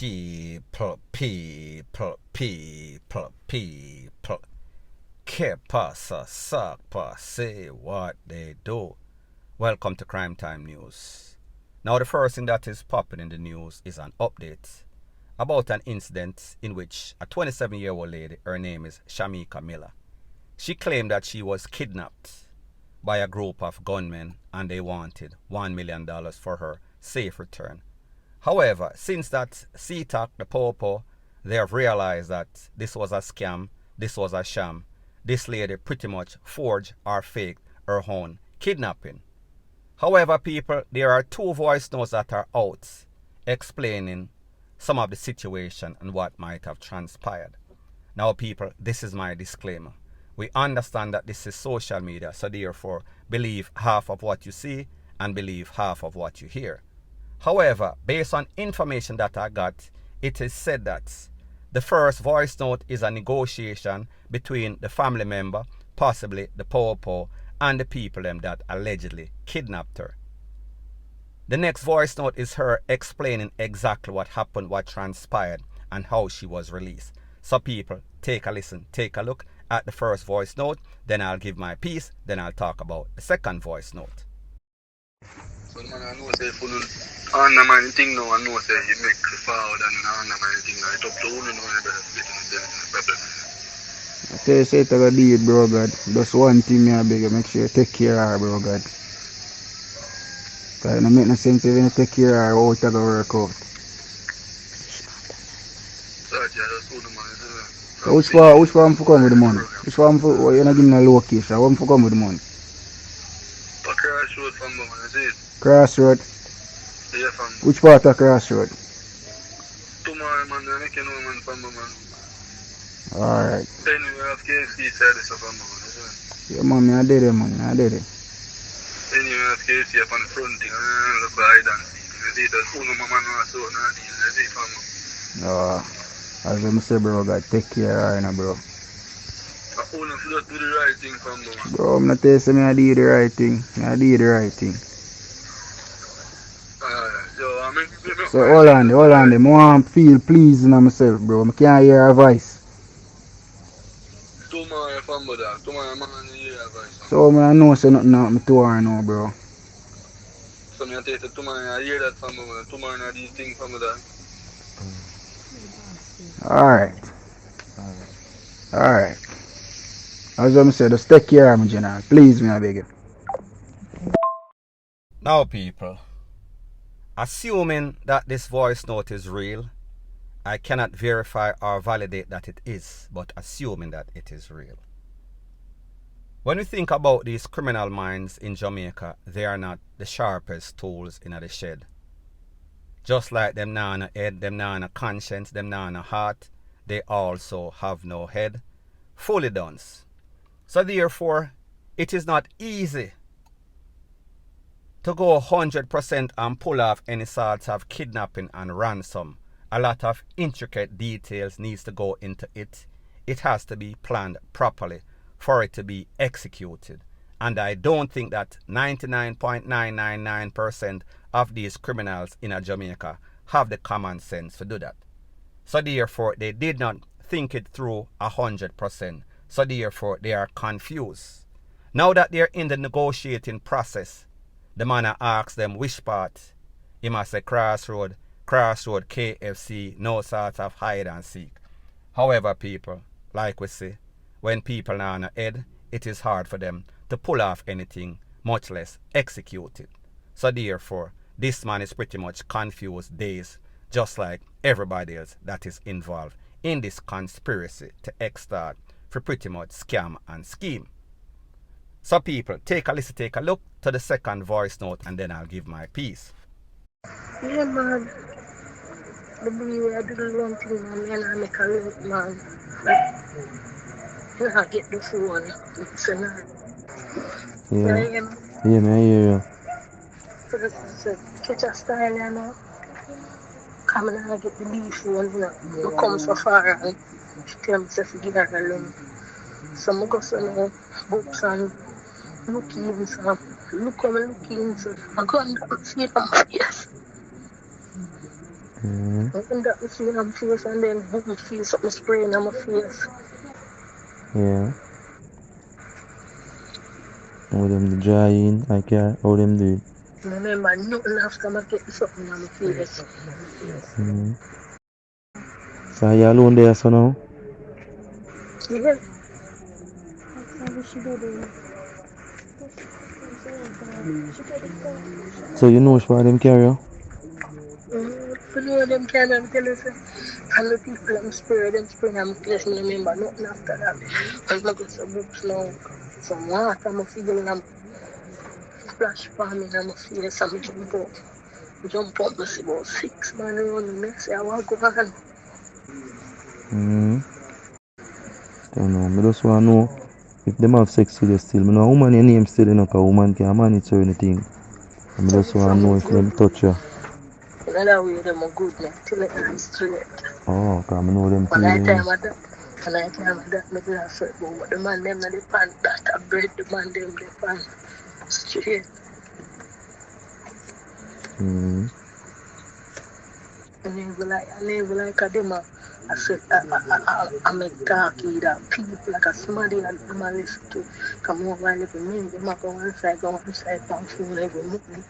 People. Que pasa, sakpa, say what they do. Welcome to Crime Time News. Now, the first thing that is popping in the news is an update about an incident in which a 27-year-old lady, her name is Shamika Miller, she claimed that she was kidnapped by a group of gunmen and they wanted $1 million for her safe return. However, since that CTAC, the Popo, they have realized that this was a scam, this was a sham. This lady pretty much forged or faked her own kidnapping. However, people, there are two voice notes that are out explaining some of the situation and what might have transpired. Now, people, this is my disclaimer. We understand that this is social media, so therefore, believe half of what you see and believe half of what you hear. However, based on information that I got, it is said that the first voice note is a negotiation between the family member, possibly the Popo, and the people that allegedly kidnapped her. The next voice note is her explaining exactly what happened, what transpired, and how she was released. So people, take a listen, take a look at the first voice note, then I'll give my piece, then I'll talk about the second voice note. So man, I know say full undermine thing now, I know say you make the forward and undermine thing now. It's up to you know better split in the problem. I tell you, say it a do it, bro, God. Just one thing I beg you, make sure you take care of her, bro, God. Because it don't make no sense if you take care of her, how it's going to work out. So I just told the man, So which one for come with the money? Which one for, you're not giving a location, one for come with the money? Crossroad from the man, is it? Crossroad? Yeah, from Which part of Crossroad? tomorrow, man, I make you know, man, from the man. Alright. Anyway, I have KFC side of from the man, is it? Yeah, man, I did it, man, I did it. Anyway, I have KFC up on the front thing, and look for hide and seek. You see, that's who no man knows, so no deal, you see, from the As I say, bro, God, take care of her, you know, bro. I only just do the right thing from the man. Bro, I'm not telling you, I do the right thing. I do the right thing. Yo, I mean, So hold on, I want to feel pleased in myself, bro. I can't hear her voice. tomorrow from the tomorrow, man, you hear advice. So I know say nothing happened to her now, bro. So I take it tomorrow, I hear that from the tomorrow, I these things from the Alright. Alright. As I said, just take care of me, General. Please, me, I beg you. Now, people, assuming that this voice note is real, I cannot verify or validate that it is, but assuming that it is real. When we think about these criminal minds in Jamaica, they are not the sharpest tools in the shed. Just like them now no head, them now no conscience, them now no heart, they also have no head. Fully done. So therefore, it is not easy to go 100% and pull off any sorts of kidnapping and ransom. A lot of intricate details needs to go into it. It has to be planned properly for it to be executed. And I don't think that 99.999% of these criminals in Jamaica have the common sense to do that. So therefore, they did not think it through 100%. So therefore, they are confused. Now that they're in the negotiating process, the man asks them which part. He must say Crossroad, KFC, no sort of hide and seek. However, people, like we say, when people are on the head, it is hard for them to pull off anything, much less execute it. So therefore, this man is pretty much confused days, just like everybody else that is involved in this conspiracy to extort for pretty much scam and scheme. So people, take a listen, take a look to the second voice note, and then I'll give my piece. Yeah, man. The boy I do the wrong thing, man. And I make a look, man. And I get the phone. It's a night. Yeah. Yeah, Yeah, man, I hear you. so this is a catch a style, you know. Come and I get the beef phone, you know. I come so far and she tell me to give her alone. So I go some books and look in, so look come and look in, so I go and see it on my face. And that I see on my face and then I feel something spraying on my face. Yeah. How them dry in, I care, how them do it. Remember, nothing after I get something on my face. So are you alone there, so now? Yeah. So you know why them carry you? For know them kind of tell us, and the people them spray on my face. Me remember nothing after that. And I got some books now, some water, my feeling and splash palm in my face and I jump up. I see about 6 man around me. I say, I want to go on. Don't know. I just want to know if them have sex with you still. I know a woman your name still, you know, 'cause a woman can monitor anything. I So just want to know if good. them touch you. In other way, them are good now. Till it is straight. Oh, 'cause I know them When I feelings. time of that, me do have certain but the man them na the pan that a bread the man them the pan straight. I never like a them I said I make talk either people like a somebody and them a listen to come over and every minute them a go one side on phone every minute.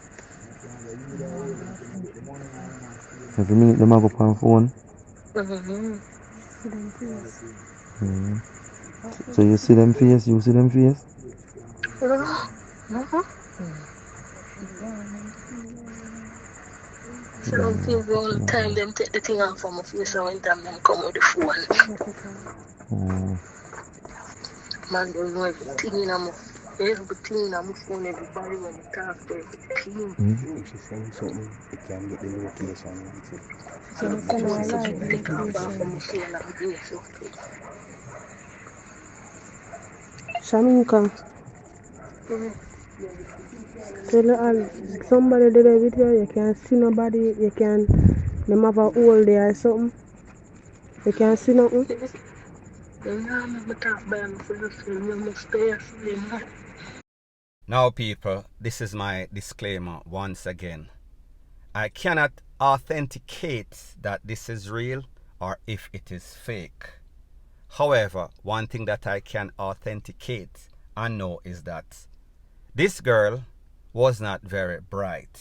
Every minute them a go on phone. Mm-hmm. So you see them face, you see them face. Mm-hmm. So them things the only time them take the thing off from my face and when time them come with the phone. Man don't know everything in my phone, everybody when they talk to everything. If you send something, you can get the location. So I can take off from my phone and do something. Shaminka, tell all somebody there with you, you can't see nobody, you can them have a hole there or something. You can't see nothing. Now, people, this is my disclaimer once again. I cannot authenticate that this is real or if it is fake. However, one thing that I can authenticate and know is that this girl was not very bright.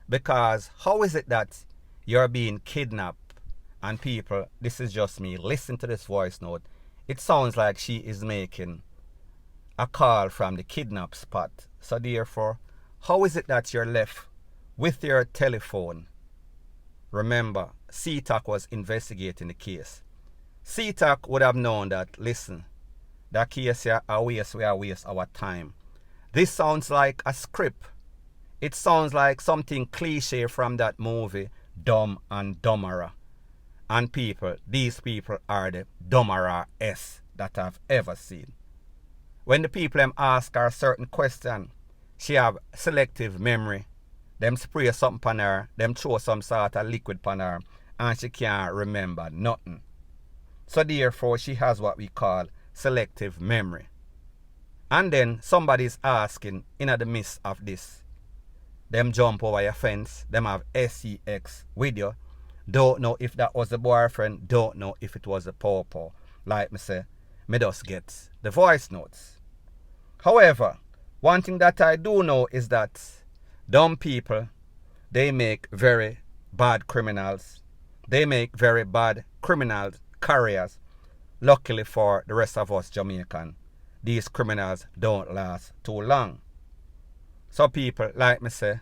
Because how is it that you're being kidnapped and people, this is just me, listen to this voice note. It sounds like she is making a call from the kidnap spot. So therefore, how is it that you're left with your telephone? Remember, CTAC was investigating the case. CTAC would have known that, listen, that case here, we are waste our time. This sounds like a script. It sounds like something cliche from that movie, Dumb and Dumberer. And people, these people are the dumberest that I've ever seen. When the people ask her a certain question, she have selective memory. Them spray something on her, them throw some sort of liquid on her, and she can't remember nothing. So therefore, she has what we call selective memory. And then somebody's asking in the midst of this. Them jump over your fence, them have sex with you. Don't know if that was a boyfriend, don't know if it was a pawpaw. Like me say, me just get the voice notes. However, one thing that I do know is that dumb people, they make very bad criminals. They make very bad criminal careers. Luckily for the rest of us Jamaican, these criminals don't last too long. So people, like me say,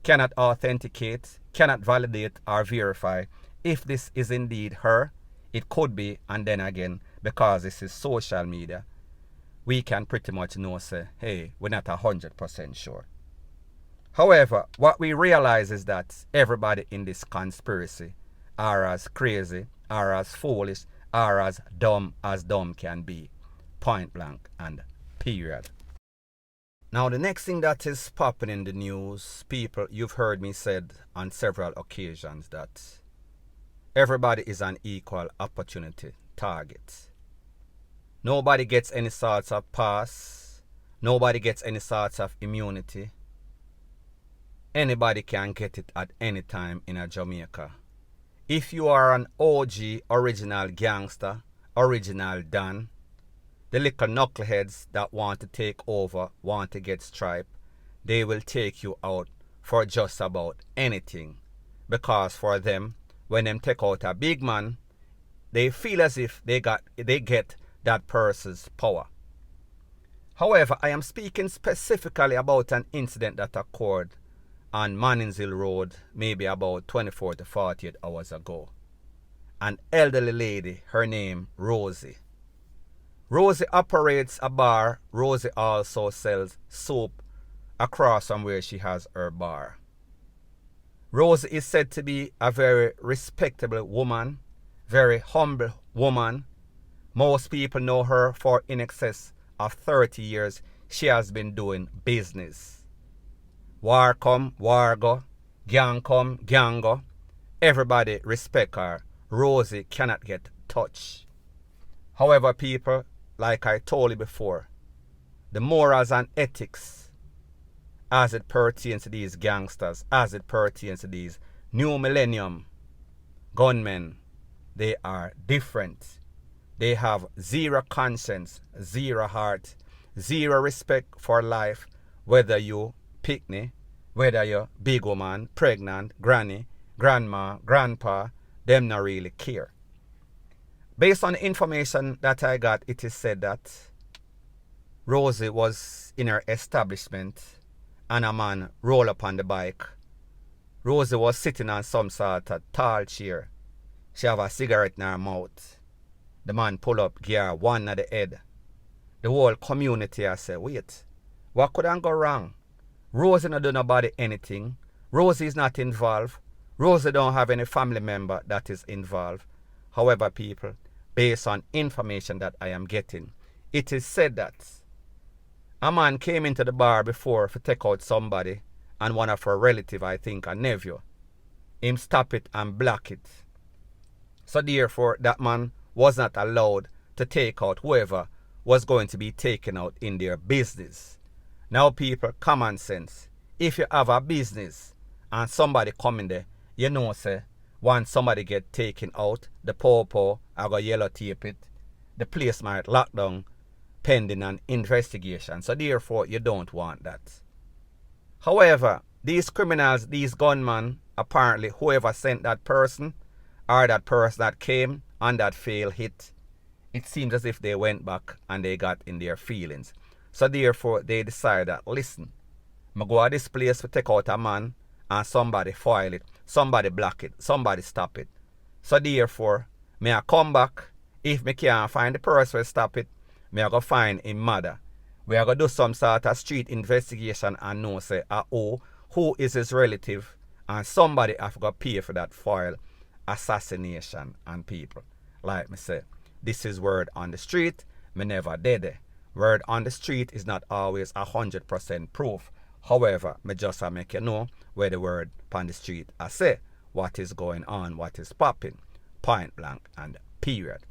cannot authenticate, cannot validate or verify if this is indeed her. It could be, and then again, because this is social media, we can pretty much know, say, hey, we're not 100% sure. However, what we realize is that everybody in this conspiracy are as crazy, are as foolish, are as dumb can be. Point blank and period. Now, the next thing that is popping in the news, people, you've heard me said on several occasions that everybody is an equal opportunity target. Nobody gets any sorts of pass. Nobody gets any sorts of immunity. Anybody can get it at any time in a Jamaica. If you are an OG, original gangster, original Don, the little knuckleheads that want to take over, want to get striped, they will take you out for just about anything. Because for them, when them take out a big man, they feel as if they get that person's power. However, I am speaking specifically about an incident that occurred on Manningsville Road maybe about 24 to 48 hours ago. An elderly lady, her name Rosie. Rosie operates a bar. Rosie also sells soap across from where she has her bar. Rosie is said to be a very respectable woman, very humble woman. Most people know her for in excess of 30 years. She has been doing business. War come, war go. Gang come, gang go. Everybody respect her. Rosie cannot get touched. However, people, like I told you before, the morals and ethics as it pertains to these gangsters, as it pertains to these new millennium gunmen, they are different. They have zero conscience, zero heart, zero respect for life, whether you picnic, whether you're big woman, pregnant, granny, grandma, grandpa, them not really care. Based on the information that I got, it is said that Rosie was in her establishment and a man rolled up on the bike. Rosie was sitting on some sort of tall chair. She have a cigarette in her mouth. The man pull up, give her one at the head. The whole community I say, wait, what could go wrong? Rosie not do nobody anything. Rosie is not involved. Rosie don't have any family member that is involved. However, people, based on information that I am getting, it is said that a man came into the bar before to take out somebody and one of her relative, I think a nephew. Him stop it and block it. So therefore, that man was not allowed to take out whoever was going to be taken out in their business. Now people, common sense. If you have a business and somebody come in there, you know say, once somebody get taken out, the popo, I go yellow tape it, the place might lock down pending an investigation. So therefore, you don't want that. However, these criminals, these gunmen, apparently whoever sent that person or that person that came on that failed hit, it seems as if they went back and they got in their feelings. So therefore, they decided that, listen, I go to this place to take out a man and somebody foil it, somebody block it, somebody stop it. So therefore, may I come back. If me can't find the person to stop it, may I go find him mother. We are going to do some sort of street investigation and know say, who is his relative, and somebody have got to pay for that foil assassination and people. Like me say, this is word on the street, me never did it. Word on the street is not always 100% proof. However, me just make you know where the word on the street I say what is going on, what is popping, point blank and period.